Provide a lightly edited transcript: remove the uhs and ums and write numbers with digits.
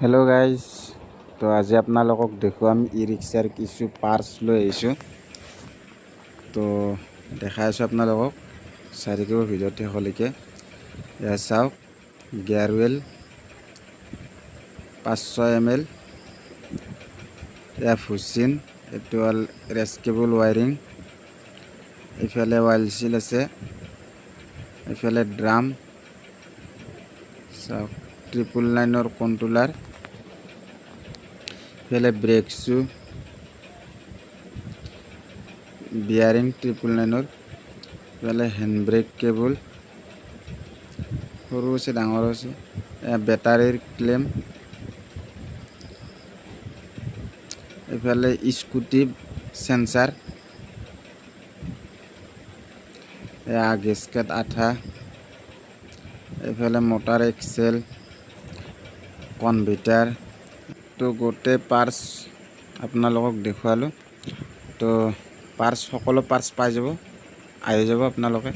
Hello' guys, তো আজি আপোনালোকক দেখুৱাম ই ৰিক্সাৰ কিছু পাৰ্টছ লৈ আহিছোঁ। তো দেখাই আছোঁ আপোনালোকক, চাই থাকিব ভিডিঅ'ত শেষলৈকে। এয়া চাওক, গিয়াৰ হুইল 500 ml, এয়া ফুচিন, এইটো হ'ল ৰেস্কেবল ৱাইৰিং, এইফালে অইল চিল আছে, এইফালে ড্ৰাম চাওক, 999ৰ কণ্ট্ৰলাৰ, এইফালে ব্ৰেক শ্বু, বিয়াৰিং 999ৰ, এইফালে হেণ্ড ব্ৰেক কেবল, সৰু আছে ডাঙৰ আছে, বেটাৰীৰ ক্লেম, এইফালে স্কুটি সেন্সাৰ, এয়া গেছকেট আঠা, এইফালে মটাৰ এক্সেল, কনভাৰ্টাৰ। তো গোটেই পাৰ্টছ আপোনালোকক দেখুৱালোঁ। তো সকলো পাৰ্টছ পাই যাব, আহি যাব আপোনালোকে।